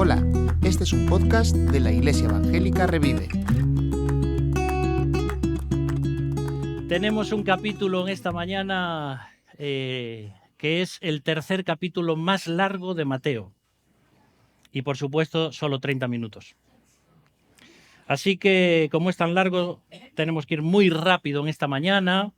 Hola, este es un podcast de la Iglesia Evangélica Revive. Tenemos un capítulo en esta mañana que es el tercer capítulo más largo de Mateo. Y por supuesto, solo 30 minutos. Así que, como es tan largo, tenemos que ir muy rápido en esta mañana.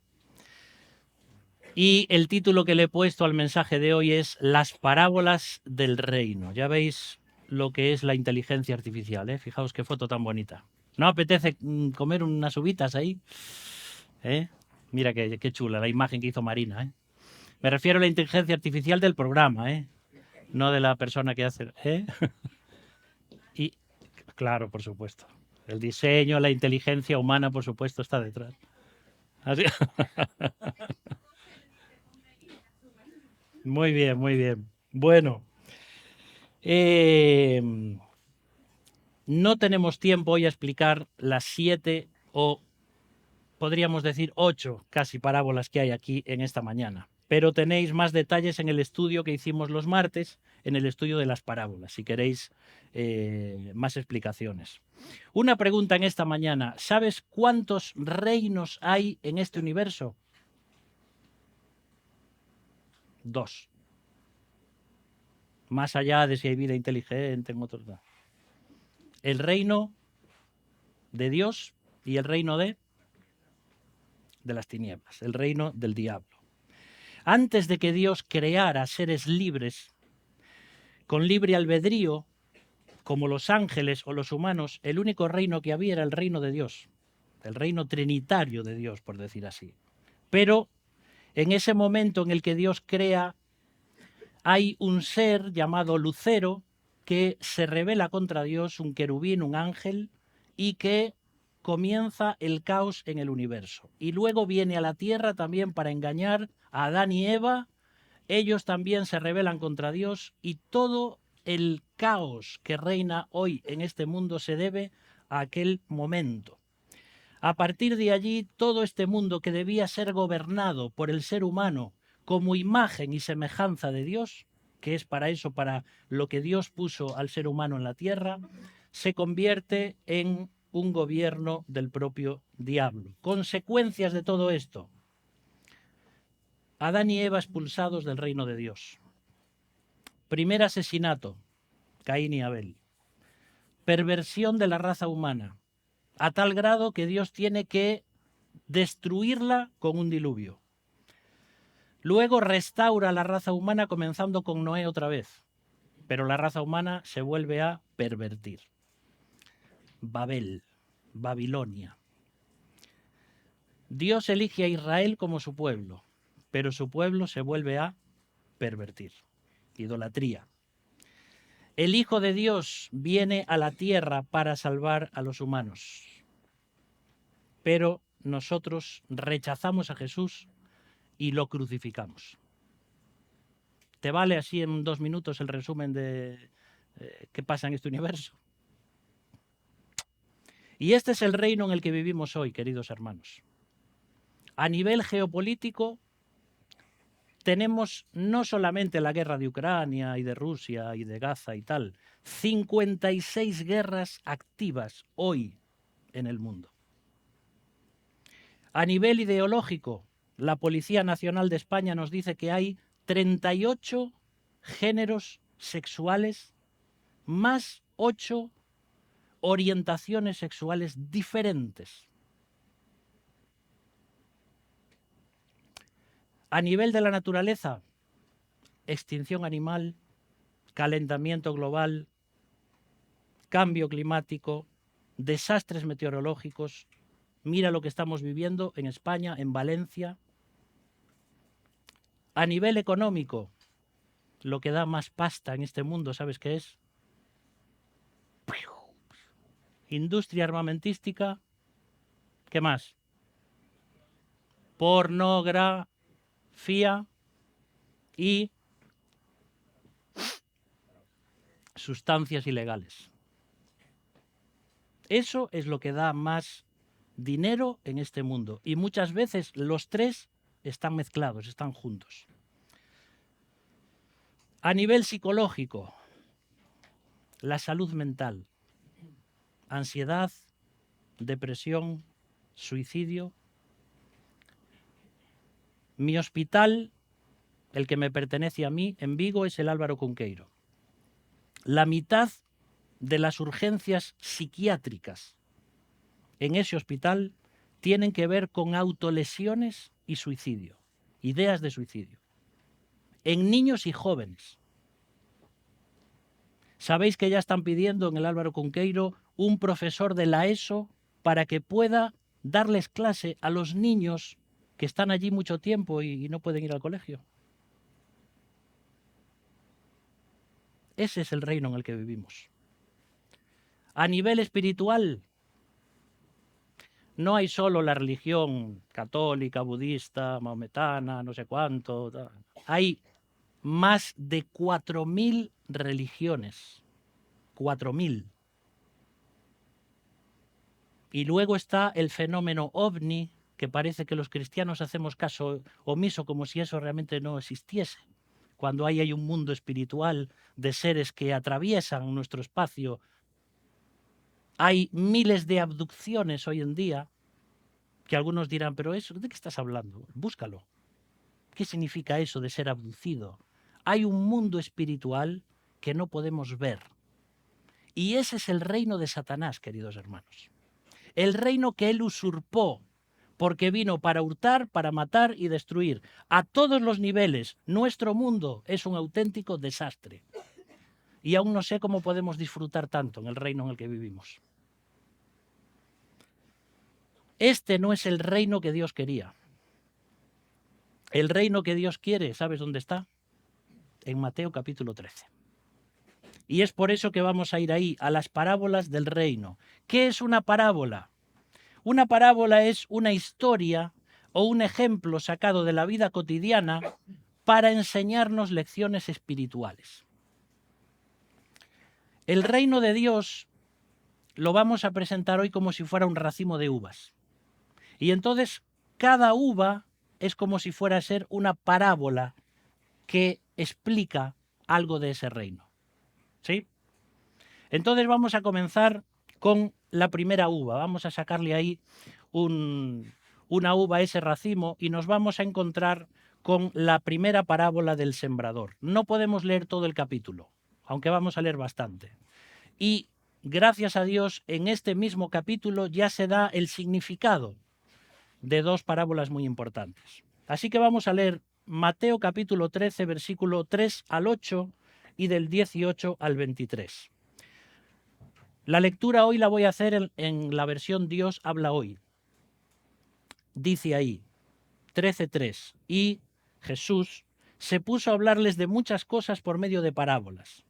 Y el título que le he puesto al mensaje de hoy es Las parábolas del reino. Ya veis lo que es la inteligencia artificial, ¿eh? Fijaos qué foto tan bonita. ¿No apetece comer unas uvitas ahí? ¿Eh? Mira qué chula la imagen que hizo Marina, ¿eh? Me refiero a la inteligencia artificial del programa, ¿eh? No de la persona que hace, ¿eh? Y, claro, por supuesto. El diseño, la inteligencia humana, por supuesto, está detrás. Así... Muy bien, muy bien. Bueno, no tenemos tiempo hoy a explicar las 7 o podríamos decir 8 casi parábolas que hay aquí en esta mañana. Pero tenéis más detalles en el estudio que hicimos los martes, en el estudio de las parábolas, si queréis más explicaciones. Una pregunta en esta mañana. ¿Sabes cuántos reinos hay en este universo? 2. Más allá de si hay vida inteligente en otros lados. El reino de Dios y el reino de las tinieblas, el reino del diablo. Antes de que Dios creara seres libres, con libre albedrío, como los ángeles o los humanos, el único reino que había era el reino de Dios, el reino trinitario de Dios, por decir así. Pero en ese momento en el que Dios crea, hay un ser llamado Lucero que se rebela contra Dios, un querubín, un ángel, y que comienza el caos en el universo. Y luego viene a la tierra también para engañar a Adán y Eva. Ellos también se rebelan contra Dios y todo el caos que reina hoy en este mundo se debe a aquel momento. A partir de allí, todo este mundo que debía ser gobernado por el ser humano como imagen y semejanza de Dios, que es para eso, para lo que Dios puso al ser humano en la tierra, se convierte en un gobierno del propio diablo. Consecuencias de todo esto: Adán y Eva expulsados del reino de Dios. Primer asesinato, Caín y Abel. Perversión de la raza humana, a tal grado que Dios tiene que destruirla con un diluvio. Luego restaura la raza humana comenzando con Noé otra vez, pero la raza humana se vuelve a pervertir. Babel, Babilonia. Dios elige a Israel como su pueblo, pero su pueblo se vuelve a pervertir. Idolatría. El Hijo de Dios viene a la tierra para salvar a los humanos, pero nosotros rechazamos a Jesús y lo crucificamos. ¿Te vale así en 2 minutos el resumen de qué pasa en este universo? Y este es el reino en el que vivimos hoy, queridos hermanos. A nivel geopolítico, tenemos no solamente la guerra de Ucrania y de Rusia y de Gaza y tal, 56 guerras activas hoy en el mundo. A nivel ideológico, la Policía Nacional de España nos dice que hay 38 géneros sexuales más 8 orientaciones sexuales diferentes. A nivel de la naturaleza, extinción animal, calentamiento global, cambio climático, desastres meteorológicos. Mira lo que estamos viviendo en España, en Valencia. A nivel económico, lo que da más pasta en este mundo, ¿sabes qué es? Industria armamentística. ¿Qué más? Pornografía y sustancias ilegales. Eso es lo que da más dinero en este mundo. Y muchas veces los tres están mezclados, están juntos. A nivel psicológico, la salud mental, ansiedad, depresión, suicidio. Mi hospital, el que me pertenece a mí, en Vigo, es el Álvaro Cunqueiro. La mitad de las urgencias psiquiátricas en ese hospital tienen que ver con autolesiones y suicidio, ideas de suicidio, en niños y jóvenes. Sabéis que ya están pidiendo en el Álvaro Cunqueiro un profesor de la ESO para que pueda darles clase a los niños que están allí mucho tiempo y no pueden ir al colegio. Ese es el reino en el que vivimos. A nivel espiritual, no hay solo la religión católica, budista, maometana, no sé cuánto. Hay más de 4.000 religiones. 4.000. Y luego está el fenómeno ovni, que parece que los cristianos hacemos caso omiso como si eso realmente no existiese. Cuando hay un mundo espiritual de seres que atraviesan nuestro espacio. Hay miles de abducciones hoy en día, que algunos dirán, pero eso, ¿de qué estás hablando? Búscalo. ¿Qué significa eso de ser abducido? Hay un mundo espiritual que no podemos ver. Y ese es el reino de Satanás, queridos hermanos. El reino que él usurpó, porque vino para hurtar, para matar y destruir. A todos los niveles, nuestro mundo es un auténtico desastre. Y aún no sé cómo podemos disfrutar tanto en el reino en el que vivimos. Este no es el reino que Dios quería. El reino que Dios quiere, ¿sabes dónde está? En Mateo capítulo 13. Y es por eso que vamos a ir ahí, a las parábolas del reino. ¿Qué es una parábola? Una parábola es una historia o un ejemplo sacado de la vida cotidiana para enseñarnos lecciones espirituales. El reino de Dios lo vamos a presentar hoy como si fuera un racimo de uvas. Y entonces cada uva es como si fuera a ser una parábola que explica algo de ese reino. ¿Sí? Entonces vamos a comenzar con la primera uva. Vamos a sacarle ahí una uva a ese racimo y nos vamos a encontrar con la primera parábola del sembrador. No podemos leer todo el capítulo, aunque vamos a leer bastante. Y gracias a Dios, en este mismo capítulo ya se da el significado de dos parábolas muy importantes. Así que vamos a leer Mateo capítulo 13, versículo 3 al 8 y del 18 al 23. La lectura hoy la voy a hacer en la versión Dios habla hoy. Dice ahí, 13:3, y Jesús se puso a hablarles de muchas cosas por medio de parábolas.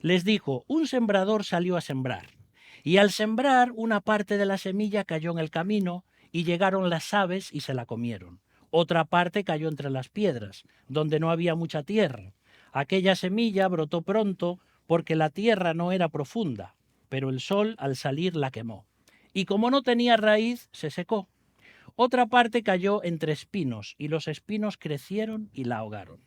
Les dijo, un sembrador salió a sembrar, y al sembrar una parte de la semilla cayó en el camino, y llegaron las aves y se la comieron. Otra parte cayó entre las piedras, donde no había mucha tierra. Aquella semilla brotó pronto porque la tierra no era profunda, pero el sol al salir la quemó. Y como no tenía raíz, se secó. Otra parte cayó entre espinos, y los espinos crecieron y la ahogaron.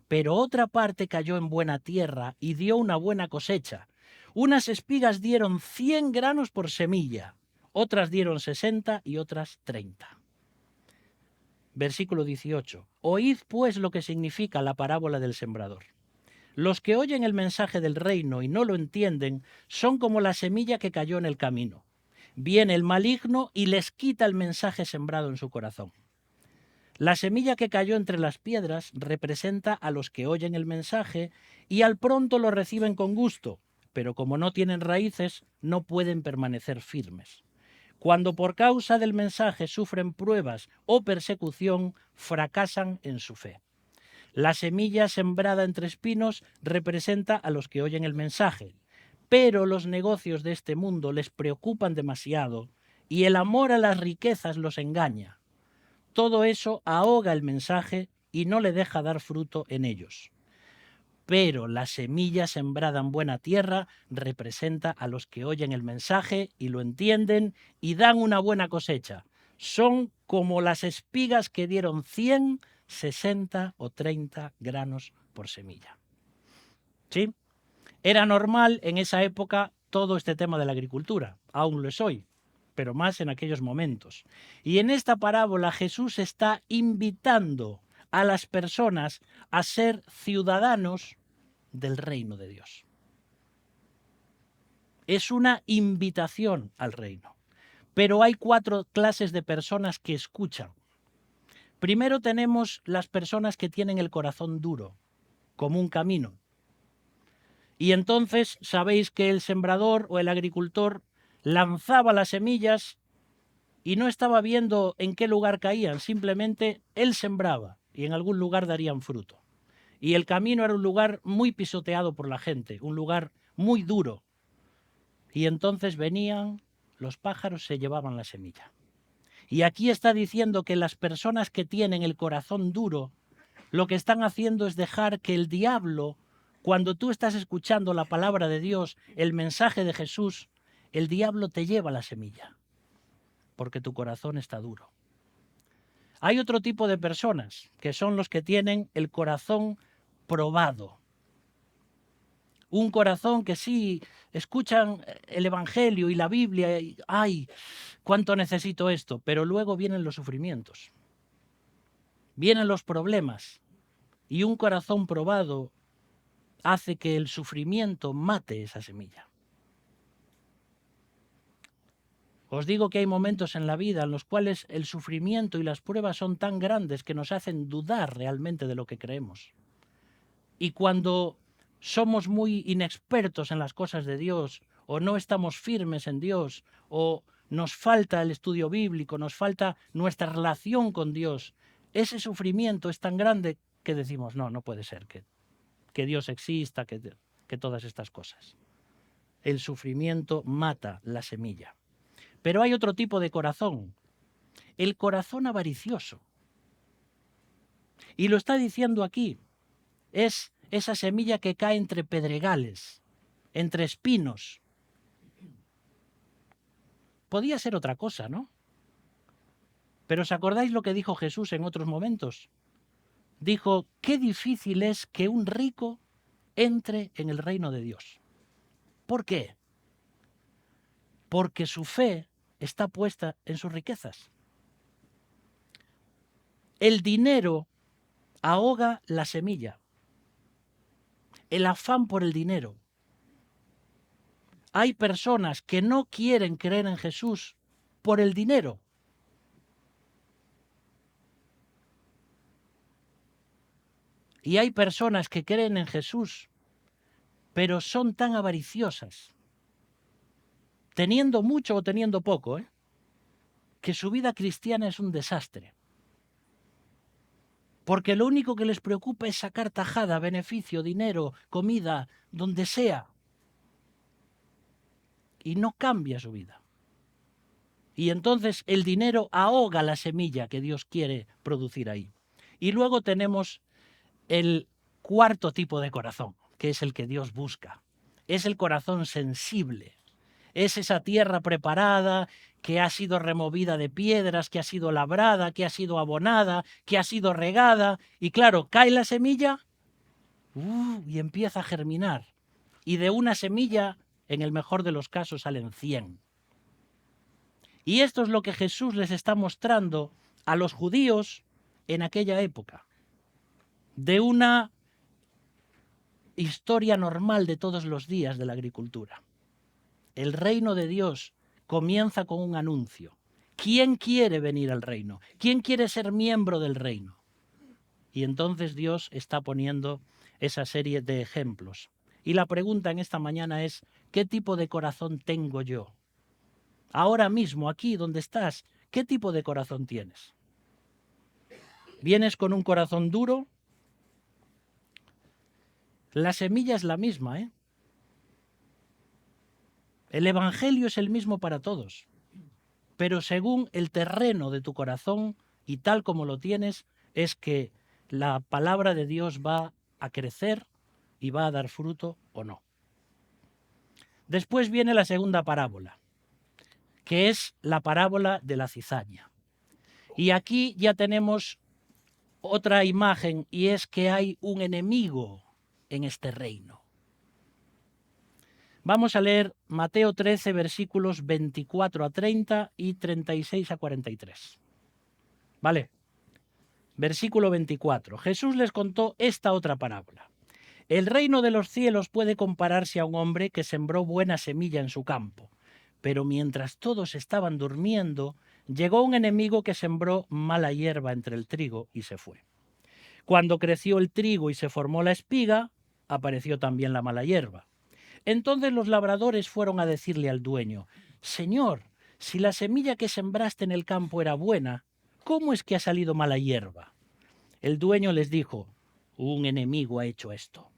Pero otra parte cayó en buena tierra y dio una buena cosecha. Unas espigas dieron 100 granos por semilla, otras dieron 60 y otras 30. Versículo 18. Oíd pues lo que significa la parábola del sembrador. Los que oyen el mensaje del reino y no lo entienden son como la semilla que cayó en el camino. Viene el maligno y les quita el mensaje sembrado en su corazón. La semilla que cayó entre las piedras representa a los que oyen el mensaje y al pronto lo reciben con gusto, pero como no tienen raíces, no pueden permanecer firmes. Cuando por causa del mensaje sufren pruebas o persecución, fracasan en su fe. La semilla sembrada entre espinos representa a los que oyen el mensaje, pero los negocios de este mundo les preocupan demasiado y el amor a las riquezas los engaña. Todo eso ahoga el mensaje y no le deja dar fruto en ellos. Pero la semilla sembrada en buena tierra representa a los que oyen el mensaje y lo entienden y dan una buena cosecha. Son como las espigas que dieron 100, 60 o 30 granos por semilla. ¿Sí? Era normal en esa época todo este tema de la agricultura, aún lo es hoy, pero más en aquellos momentos. Y en esta parábola Jesús está invitando a las personas a ser ciudadanos del reino de Dios. Es una invitación al reino. Pero hay 4 clases de personas que escuchan. Primero tenemos las personas que tienen el corazón duro, como un camino. Y entonces sabéis que el sembrador o el agricultor lanzaba las semillas y no estaba viendo en qué lugar caían, simplemente él sembraba y en algún lugar darían fruto. Y el camino era un lugar muy pisoteado por la gente, un lugar muy duro. Y entonces venían los pájaros, se llevaban la semilla. Y aquí está diciendo que las personas que tienen el corazón duro, lo que están haciendo es dejar que el diablo, cuando tú estás escuchando la palabra de Dios, el mensaje de Jesús, el diablo te lleva la semilla, porque tu corazón está duro. Hay otro tipo de personas, que son los que tienen el corazón probado. Un corazón que sí, escuchan el Evangelio y la Biblia, y ¡ay, cuánto necesito esto! Pero luego vienen los sufrimientos, vienen los problemas, y un corazón probado hace que el sufrimiento mate esa semilla. Os digo que hay momentos en la vida en los cuales el sufrimiento y las pruebas son tan grandes que nos hacen dudar realmente de lo que creemos. Y cuando somos muy inexpertos en las cosas de Dios, o no estamos firmes en Dios, o nos falta el estudio bíblico, nos falta nuestra relación con Dios, ese sufrimiento es tan grande que decimos, no puede ser que Dios exista, que todas estas cosas. El sufrimiento mata la semilla. Pero hay otro tipo de corazón, el corazón avaricioso. Y lo está diciendo aquí, es esa semilla que cae entre pedregales, entre espinos. Podía ser otra cosa, ¿no? Pero ¿os acordáis lo que dijo Jesús en otros momentos? Dijo, qué difícil es que un rico entre en el reino de Dios. ¿Por qué? Porque su fe está puesta en sus riquezas. El dinero ahoga la semilla. El afán por el dinero. Hay personas que no quieren creer en Jesús por el dinero. Y hay personas que creen en Jesús, pero son tan avariciosas, teniendo mucho o teniendo poco, que su vida cristiana es un desastre. Porque lo único que les preocupa es sacar tajada, beneficio, dinero, comida, donde sea. Y no cambia su vida. Y entonces el dinero ahoga la semilla que Dios quiere producir ahí. Y luego tenemos el 4º tipo de corazón, que es el que Dios busca. Es el corazón sensible. Es esa tierra preparada, que ha sido removida de piedras, que ha sido labrada, que ha sido abonada, que ha sido regada. Y claro, cae la semilla y empieza a germinar. Y de una semilla, en el mejor de los casos, salen 100. Y esto es lo que Jesús les está mostrando a los judíos en aquella época. De una historia normal de todos los días de la agricultura. El reino de Dios comienza con un anuncio. ¿Quién quiere venir al reino? ¿Quién quiere ser miembro del reino? Y entonces Dios está poniendo esa serie de ejemplos. Y la pregunta en esta mañana es, ¿qué tipo de corazón tengo yo? Ahora mismo, aquí donde estás, ¿qué tipo de corazón tienes? ¿Vienes con un corazón duro? La semilla es la misma, ¿eh? El Evangelio es el mismo para todos, pero según el terreno de tu corazón y tal como lo tienes, es que la palabra de Dios va a crecer y va a dar fruto o no. Después viene la segunda parábola, que es la parábola de la cizaña. Y aquí ya tenemos otra imagen, y es que hay un enemigo en este reino. Vamos a leer Mateo 13, versículos 24 a 30 y 36 a 43. ¿Vale? Versículo 24. Jesús les contó esta otra parábola. El reino de los cielos puede compararse a un hombre que sembró buena semilla en su campo. Pero mientras todos estaban durmiendo, llegó un enemigo que sembró mala hierba entre el trigo y se fue. Cuando creció el trigo y se formó la espiga, apareció también la mala hierba. Entonces los labradores fueron a decirle al dueño: Señor, si la semilla que sembraste en el campo era buena, ¿cómo es que ha salido mala hierba? El dueño les dijo: un enemigo ha hecho esto.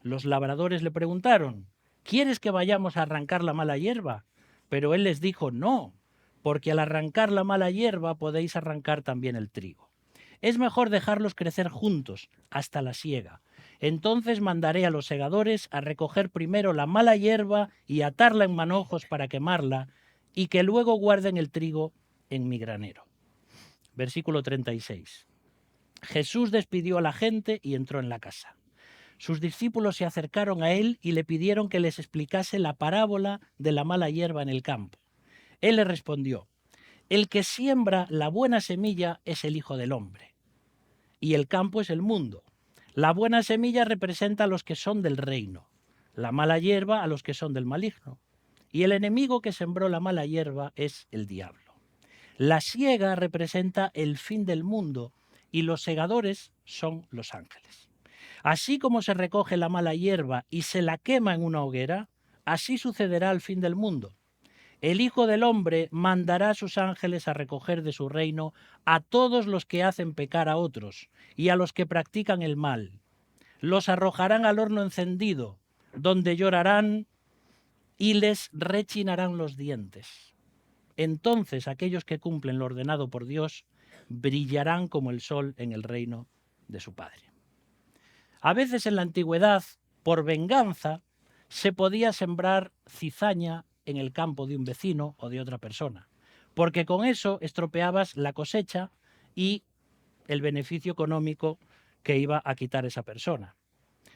Los labradores le preguntaron: ¿quieres que vayamos a arrancar la mala hierba? Pero él les dijo: no, porque al arrancar la mala hierba podéis arrancar también el trigo. Es mejor dejarlos crecer juntos hasta la siega. Entonces mandaré a los segadores a recoger primero la mala hierba y atarla en manojos para quemarla, y que luego guarden el trigo en mi granero. Versículo 36. Jesús despidió a la gente y entró en la casa. Sus discípulos se acercaron a él y le pidieron que les explicase la parábola de la mala hierba en el campo. Él le respondió: el que siembra la buena semilla es el Hijo del Hombre, y el campo es el mundo. La buena semilla representa a los que son del reino, la mala hierba a los que son del maligno, y el enemigo que sembró la mala hierba es el diablo. La siega representa el fin del mundo, y los segadores son los ángeles. Así como se recoge la mala hierba y se la quema en una hoguera, así sucederá al fin del mundo. El Hijo del Hombre mandará a sus ángeles a recoger de su reino a todos los que hacen pecar a otros y a los que practican el mal. Los arrojarán al horno encendido, donde llorarán y les rechinarán los dientes. Entonces aquellos que cumplen lo ordenado por Dios brillarán como el sol en el reino de su Padre. A veces en la antigüedad, por venganza, se podía sembrar cizaña en el campo de un vecino o de otra persona, porque con eso estropeabas la cosecha y el beneficio económico que iba a quitar esa persona.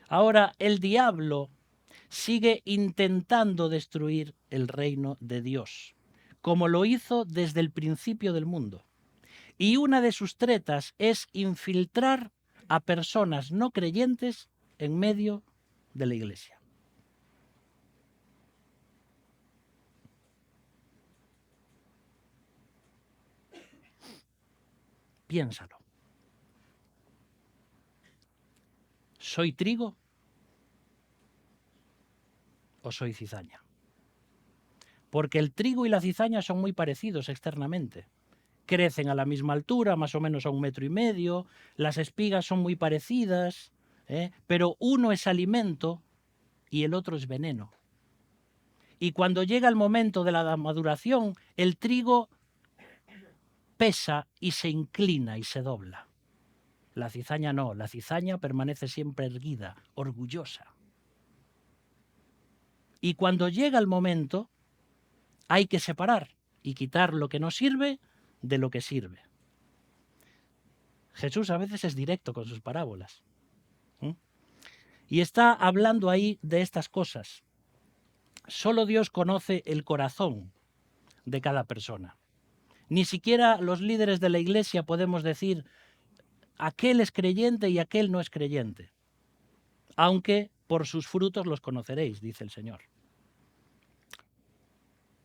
Ahora el diablo sigue intentando destruir el reino de Dios, como lo hizo desde el principio del mundo. Y una de sus tretas es infiltrar a personas no creyentes en medio de la iglesia. Piénsalo. ¿Soy trigo o soy cizaña? Porque el trigo y la cizaña son muy parecidos externamente. Crecen a la misma altura, más o menos a 1,5 metros, las espigas son muy parecidas, pero uno es alimento y el otro es veneno. Y cuando llega el momento de la maduración, el trigo pesa y se inclina y se dobla. La cizaña no, la cizaña permanece siempre erguida, orgullosa. Y cuando llega el momento, hay que separar y quitar lo que no sirve de lo que sirve. Jesús a veces es directo con sus parábolas. Y está hablando ahí de estas cosas. Solo Dios conoce el corazón de cada persona. Ni siquiera los líderes de la iglesia podemos decir aquel es creyente y aquel no es creyente. Aunque por sus frutos los conoceréis, dice el Señor.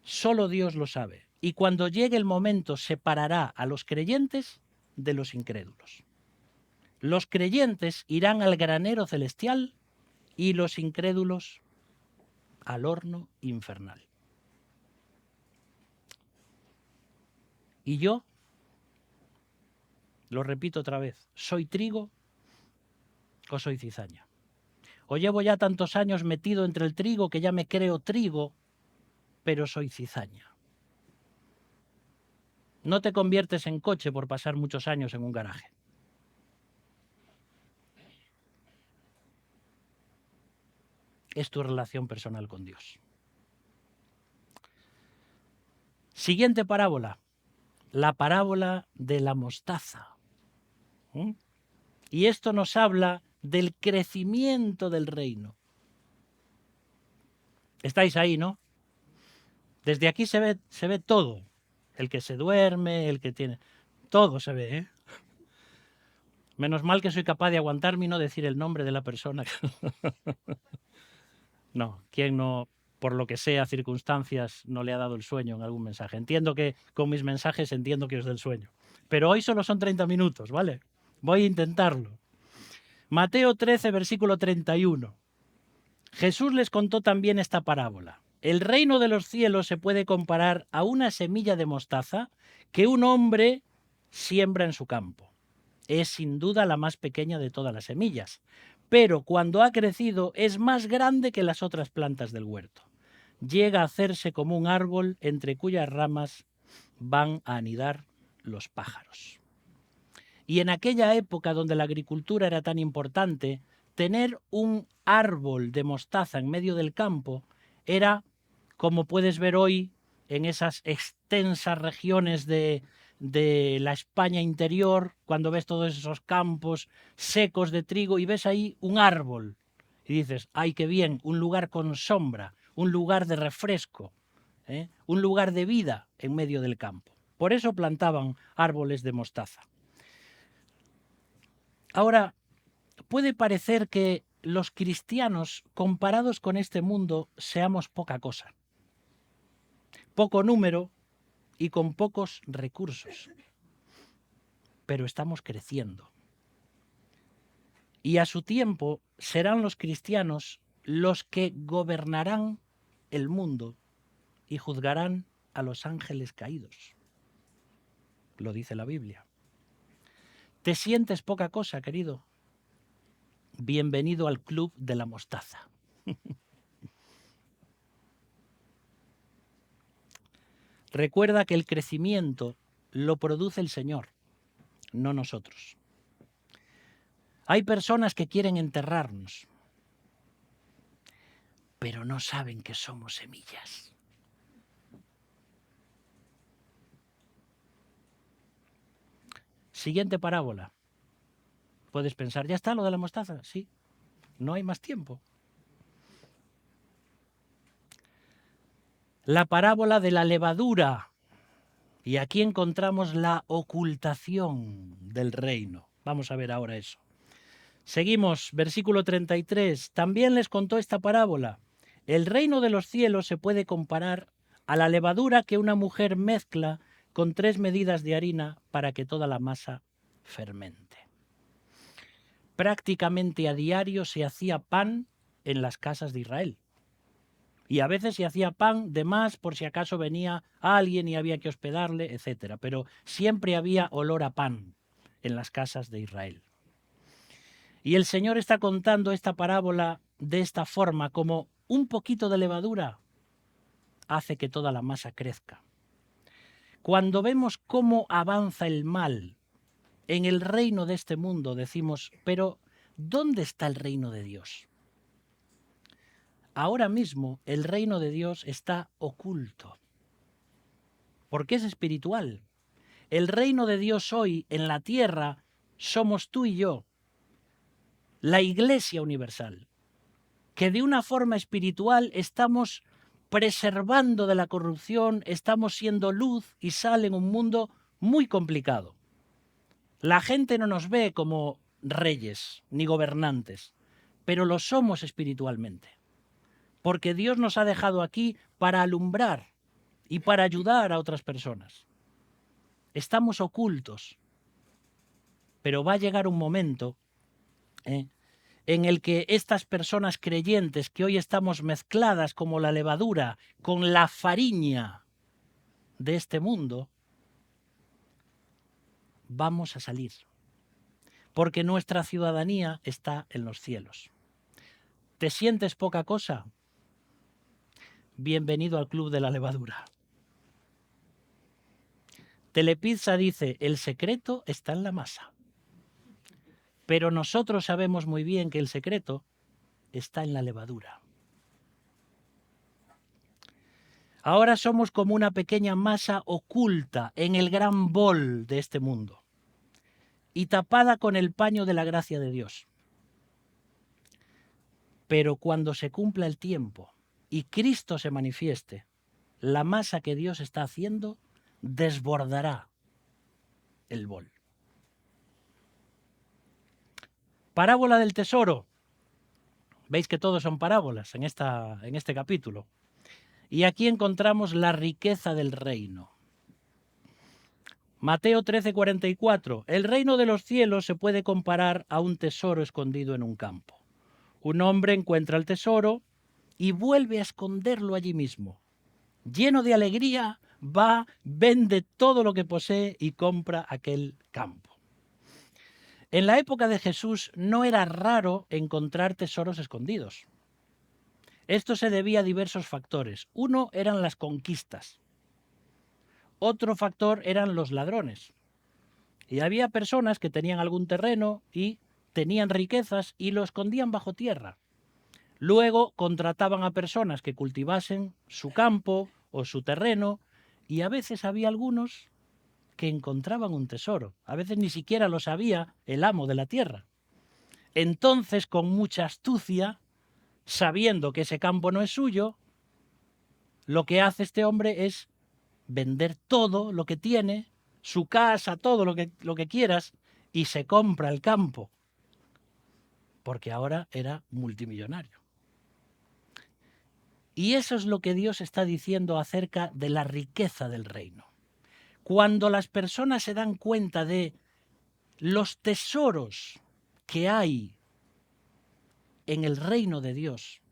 Solo Dios lo sabe. Y cuando llegue el momento separará a los creyentes de los incrédulos. Los creyentes irán al granero celestial y los incrédulos al horno infernal. Y yo, lo repito otra vez, ¿soy trigo o soy cizaña? O llevo ya tantos años metido entre el trigo que ya me creo trigo, pero soy cizaña. No te conviertes en coche por pasar muchos años en un garaje. Es tu relación personal con Dios. Siguiente parábola, la parábola de la mostaza. Y esto nos habla del crecimiento del reino. Estáis ahí, ¿no? Desde aquí se ve todo. El que se duerme, el que tiene... Todo se ve, ¿eh? Menos mal que soy capaz de aguantarme y no decir el nombre de la persona. No, ¿quién no, por lo que sea, circunstancias, no le ha dado el sueño en algún mensaje? Entiendo que con mis mensajes entiendo que os dé el sueño. Pero hoy solo son 30 minutos, ¿vale? Voy a intentarlo. Mateo 13, versículo 31. Jesús les contó también esta parábola. El reino de los cielos se puede comparar a una semilla de mostaza que un hombre siembra en su campo. Es sin duda la más pequeña de todas las semillas, pero cuando ha crecido es más grande que las otras plantas del huerto. Llega a hacerse como un árbol entre cuyas ramas van a anidar los pájaros. Y en aquella época donde la agricultura era tan importante, tener un árbol de mostaza en medio del campo era, como puedes ver hoy, en esas extensas regiones de la España interior, cuando ves todos esos campos secos de trigo y ves ahí un árbol. Y dices, ¡ay, qué bien! Un lugar con sombra, un lugar de refresco, un lugar de vida en medio del campo. Por eso plantaban árboles de mostaza. Ahora, puede parecer que los cristianos, comparados con este mundo, seamos poca cosa. Poco número y con pocos recursos. Pero estamos creciendo. Y a su tiempo serán los cristianos los que gobernarán el mundo y juzgarán a los ángeles caídos. Lo dice la Biblia. ¿Te sientes poca cosa, querido? Bienvenido al club de la mostaza. Recuerda que el crecimiento lo produce el Señor, no nosotros. Hay personas que quieren enterrarnos, pero no saben que somos semillas. Siguiente parábola. Puedes pensar, ¿ya está lo de la mostaza? Sí, no hay más tiempo. La parábola de la levadura. Y aquí encontramos la ocultación del reino. Vamos a ver ahora eso. Seguimos, versículo 33. También les contó esta parábola. El reino de los cielos se puede comparar a la levadura que una mujer mezcla con 3 medidas de harina para que toda la masa fermente. Prácticamente a diario se hacía pan en las casas de Israel. Y a veces se hacía pan de más por si acaso venía alguien y había que hospedarle, etc. Pero siempre había olor a pan en las casas de Israel. Y el Señor está contando esta parábola de esta forma, como un poquito de levadura hace que toda la masa crezca. Cuando vemos cómo avanza el mal en el reino de este mundo, decimos, pero ¿dónde está el reino de Dios? Ahora mismo el reino de Dios está oculto, porque es espiritual. El reino de Dios hoy en la tierra somos tú y yo, la Iglesia universal, que de una forma espiritual estamos preservando de la corrupción, estamos siendo luz y sal en un mundo muy complicado. La gente no nos ve como reyes ni gobernantes, pero lo somos espiritualmente. Porque Dios nos ha dejado aquí para alumbrar y para ayudar a otras personas. Estamos ocultos, pero va a llegar un momento en el que estas personas creyentes que hoy estamos mezcladas como la levadura con la fariña de este mundo, vamos a salir. Porque nuestra ciudadanía está en los cielos. ¿Te sientes poca cosa? Bienvenido al club de la levadura. Telepizza dice, el secreto está en la masa. Pero nosotros sabemos muy bien que el secreto está en la levadura. Ahora somos como una pequeña masa oculta en el gran bol de este mundo y tapada con el paño de la gracia de Dios. Pero cuando se cumpla el tiempo, y Cristo se manifieste, la masa que Dios está haciendo desbordará el bol. Parábola del tesoro. Veis que todos son parábolas en este capítulo. Y aquí encontramos la riqueza del reino. Mateo 13:44. El reino de los cielos se puede comparar a un tesoro escondido en un campo. Un hombre encuentra el tesoro y vuelve a esconderlo allí mismo. Lleno de alegría, va, vende todo lo que posee y compra aquel campo. En la época de Jesús no era raro encontrar tesoros escondidos. Esto se debía a diversos factores. Uno eran las conquistas. Otro factor eran los ladrones. Y había personas que tenían algún terreno y tenían riquezas y lo escondían bajo tierra. Luego contrataban a personas que cultivasen su campo o su terreno y a veces había algunos que encontraban un tesoro. A veces ni siquiera lo sabía el amo de la tierra. Entonces, con mucha astucia, sabiendo que ese campo no es suyo, lo que hace este hombre es vender todo lo que tiene, su casa, todo lo que quieras, y se compra el campo, porque ahora era multimillonario. Y eso es lo que Dios está diciendo acerca de la riqueza del reino. Cuando las personas se dan cuenta de los tesoros que hay en el reino de Dios,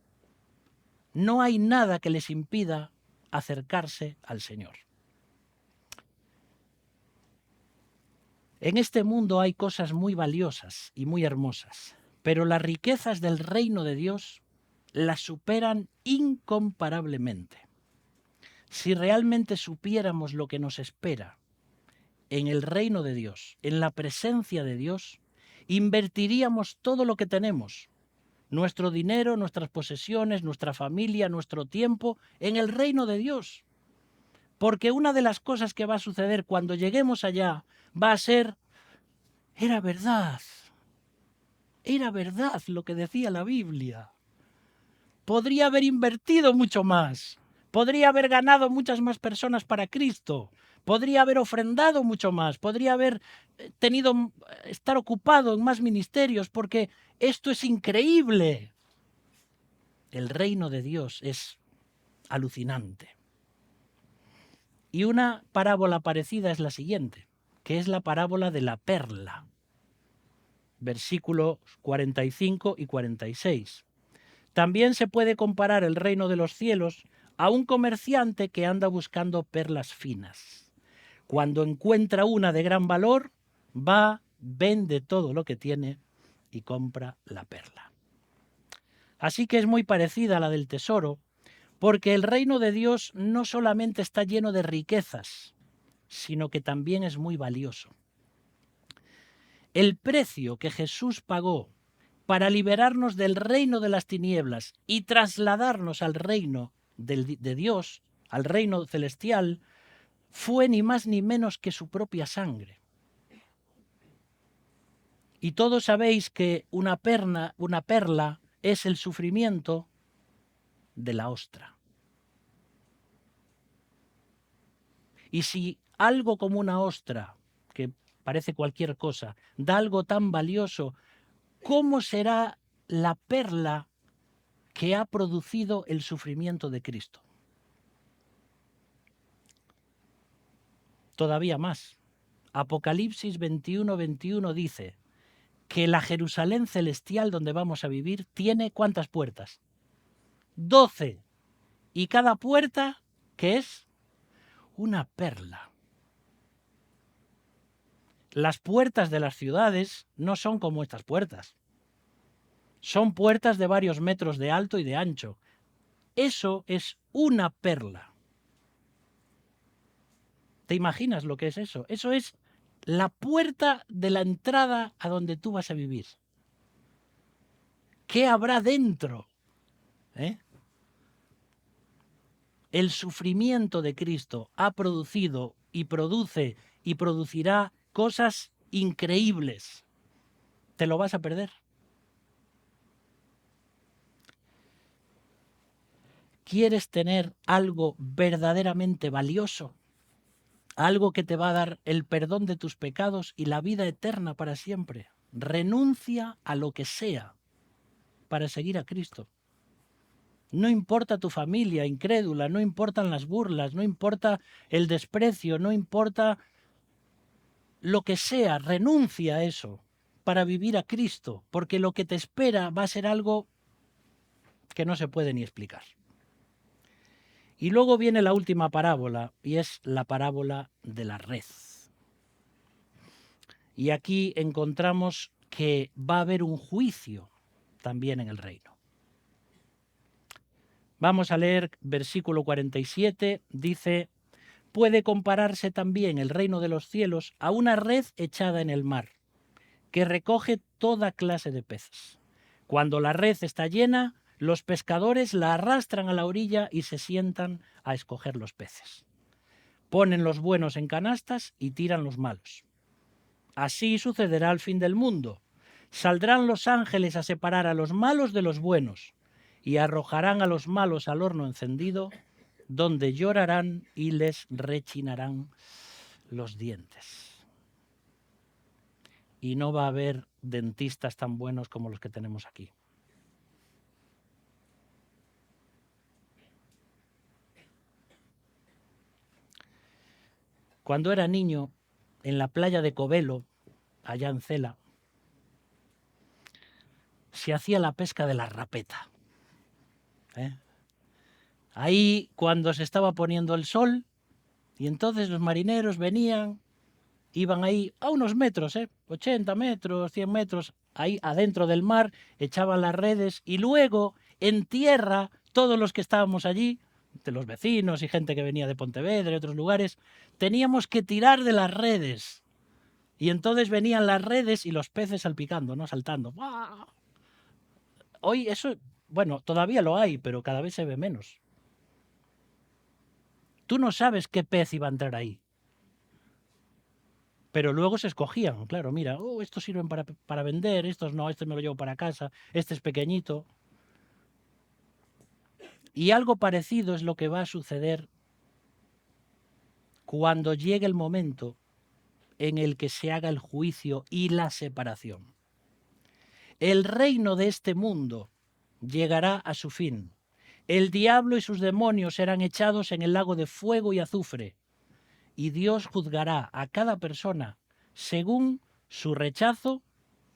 no hay nada que les impida acercarse al Señor. En este mundo hay cosas muy valiosas y muy hermosas, pero las riquezas del reino de Dios las superan incomparablemente. Si realmente supiéramos lo que nos espera en el reino de Dios, en la presencia de Dios, invertiríamos todo lo que tenemos, nuestro dinero, nuestras posesiones, nuestra familia, nuestro tiempo, en el reino de Dios. Porque una de las cosas que va a suceder cuando lleguemos allá va a ser, era verdad lo que decía la Biblia. Podría haber invertido mucho más, podría haber ganado muchas más personas para Cristo, podría haber ofrendado mucho más, podría haber estar ocupado en más ministerios, porque esto es increíble. El reino de Dios es alucinante. Y una parábola parecida es la siguiente, que es la parábola de la perla. Versículos 45 y 46. También se puede comparar el reino de los cielos a un comerciante que anda buscando perlas finas. Cuando encuentra una de gran valor, va, vende todo lo que tiene y compra la perla. Así que es muy parecida a la del tesoro, porque el reino de Dios no solamente está lleno de riquezas, sino que también es muy valioso. El precio que Jesús pagó para liberarnos del reino de las tinieblas y trasladarnos al reino de Dios, al reino celestial, fue ni más ni menos que su propia sangre. Y todos sabéis que una perla es el sufrimiento de la ostra. Y si algo como una ostra, que parece cualquier cosa, da algo tan valioso, ¿cómo será la perla que ha producido el sufrimiento de Cristo? Todavía más. Apocalipsis 21:21 dice que la Jerusalén celestial donde vamos a vivir tiene ¿cuántas puertas? 12. Y cada puerta, ¿qué es? Una perla. Las puertas de las ciudades no son como estas puertas. Son puertas de varios metros de alto y de ancho. Eso es una perla. ¿Te imaginas lo que es eso? Eso es la puerta de la entrada a donde tú vas a vivir. ¿Qué habrá dentro? El sufrimiento de Cristo ha producido y produce y producirá cosas increíbles. ¿Te lo vas a perder? ¿Quieres tener algo verdaderamente valioso? Algo que te va a dar el perdón de tus pecados y la vida eterna para siempre. Renuncia a lo que sea para seguir a Cristo. No importa tu familia incrédula, no importan las burlas, no importa el desprecio, no importa lo que sea, renuncia a eso para vivir a Cristo, porque lo que te espera va a ser algo que no se puede ni explicar. Y luego viene la última parábola, y es la parábola de la red. Y aquí encontramos que va a haber un juicio también en el reino. Vamos a leer versículo 47, dice: puede compararse también el reino de los cielos a una red echada en el mar, que recoge toda clase de peces. Cuando la red está llena, los pescadores la arrastran a la orilla y se sientan a escoger los peces. Ponen los buenos en canastas y tiran los malos. Así sucederá al fin del mundo. Saldrán los ángeles a separar a los malos de los buenos y arrojarán a los malos al horno encendido, donde llorarán y les rechinarán los dientes. Y no va a haber dentistas tan buenos como los que tenemos aquí. Cuando era niño, en la playa de Covelo, allá en Cela, se hacía la pesca de la rapeta. Ahí, cuando se estaba poniendo el sol, y entonces los marineros venían, iban ahí a unos metros, 80 metros, 100 metros, ahí adentro del mar, echaban las redes y luego en tierra, todos los que estábamos allí, de los vecinos y gente que venía de Pontevedra y otros lugares, teníamos que tirar de las redes. Y entonces venían las redes y los peces salpicando, ¿no? Saltando. ¡Buah! Hoy eso, bueno, todavía lo hay, pero cada vez se ve menos. Tú no sabes qué pez iba a entrar ahí. Pero luego se escogían, claro, mira, estos sirven para vender, estos no, este me lo llevo para casa, este es pequeñito. Y algo parecido es lo que va a suceder cuando llegue el momento en el que se haga el juicio y la separación. El reino de este mundo llegará a su fin. El diablo y sus demonios serán echados en el lago de fuego y azufre. Y Dios juzgará a cada persona según su rechazo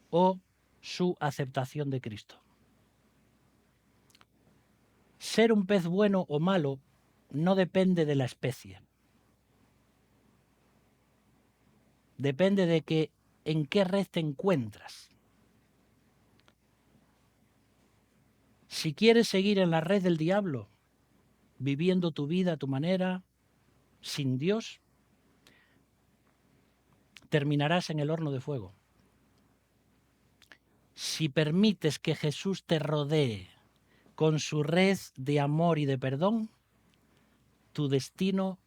o su aceptación de Cristo. Ser un pez bueno o malo no depende de la especie. Depende de en qué red te encuentras. Si quieres seguir en la red del diablo, viviendo tu vida a tu manera, sin Dios, terminarás en el horno de fuego. Si permites que Jesús te rodee con su red de amor y de perdón, tu destino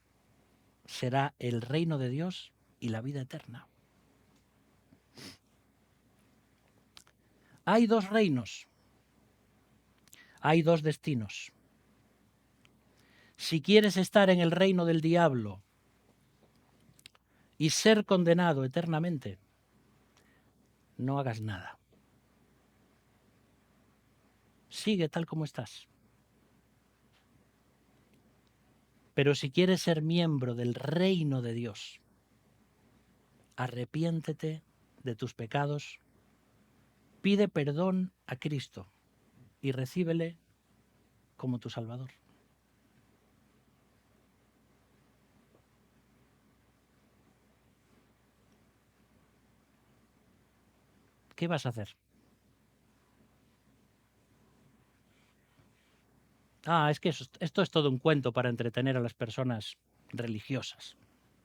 será el reino de Dios y la vida eterna. Hay dos reinos, hay dos destinos. Si quieres estar en el reino del diablo y ser condenado eternamente, no hagas nada. Sigue tal como estás. Pero si quieres ser miembro del reino de Dios, arrepiéntete de tus pecados, pide perdón a Cristo y recíbele como tu Salvador. ¿Qué vas a hacer? Es que esto es todo un cuento para entretener a las personas religiosas.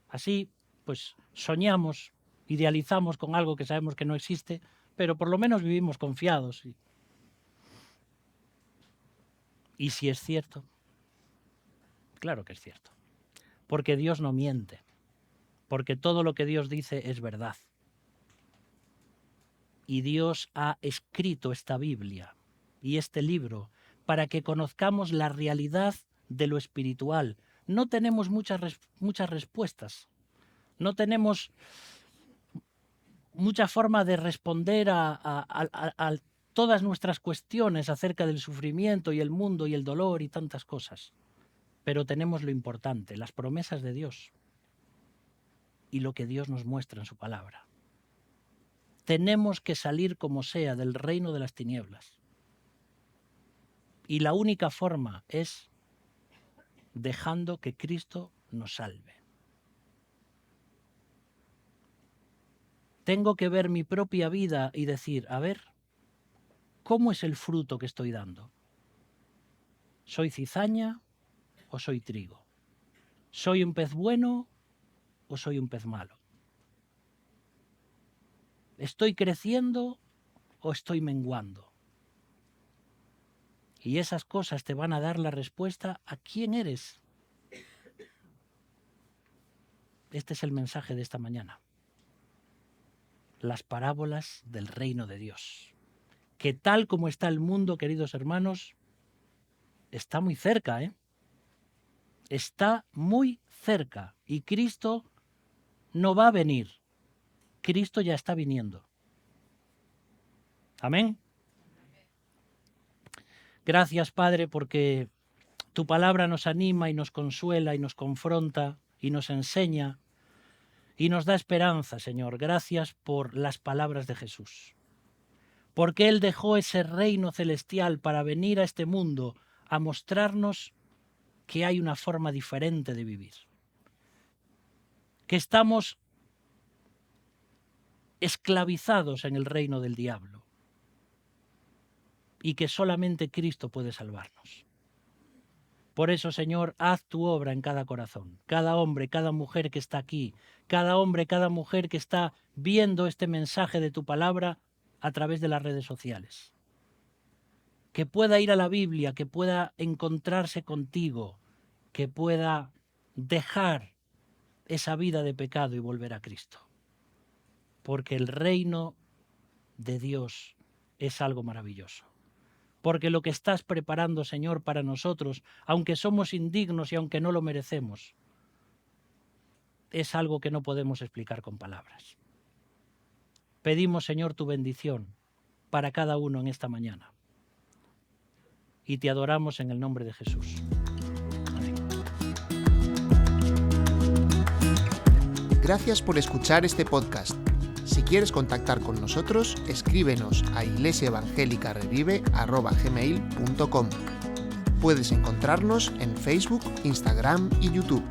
Así, pues, soñamos, idealizamos con algo que sabemos que no existe, pero por lo menos vivimos confiados. ¿Y si es cierto? Claro que es cierto. Porque Dios no miente. Porque todo lo que Dios dice es verdad. Y Dios ha escrito esta Biblia y este libro para que conozcamos la realidad de lo espiritual. No tenemos muchas respuestas, no tenemos mucha forma de responder a todas nuestras cuestiones acerca del sufrimiento y el mundo y el dolor y tantas cosas. Pero tenemos lo importante, las promesas de Dios y lo que Dios nos muestra en su palabra. Tenemos que salir como sea del reino de las tinieblas. Y la única forma es dejando que Cristo nos salve. Tengo que ver mi propia vida y decir, a ver, ¿cómo es el fruto que estoy dando? ¿Soy cizaña o soy trigo? ¿Soy un pez bueno o soy un pez malo? ¿Estoy creciendo o estoy menguando? Y esas cosas te van a dar la respuesta a quién eres. Este es el mensaje de esta mañana. Las parábolas del reino de Dios. Que tal como está el mundo, queridos hermanos, está muy cerca, ¿eh? Está muy cerca. Y Cristo no va a venir. Cristo ya está viniendo. Amén. Gracias, Padre, porque tu palabra nos anima y nos consuela y nos confronta y nos enseña y nos da esperanza, Señor. Gracias por las palabras de Jesús. Porque Él dejó ese reino celestial para venir a este mundo a mostrarnos que hay una forma diferente de vivir. Que estamos esclavizados en el reino del diablo. Y que solamente Cristo puede salvarnos. Por eso, Señor, haz tu obra en cada corazón. Cada hombre, cada mujer que está aquí, cada hombre, cada mujer que está viendo este mensaje de tu palabra a través de las redes sociales. Que pueda ir a la Biblia, que pueda encontrarse contigo, que pueda dejar esa vida de pecado y volver a Cristo. Porque el reino de Dios es algo maravilloso. Porque lo que estás preparando, Señor, para nosotros, aunque somos indignos y aunque no lo merecemos, es algo que no podemos explicar con palabras. Pedimos, Señor, tu bendición para cada uno en esta mañana. Y te adoramos en el nombre de Jesús. Amén. Gracias por escuchar este podcast. Si quieres contactar con nosotros, escríbenos a iglesiaevangelicarevive@gmail.com. Puedes encontrarnos en Facebook, Instagram y YouTube.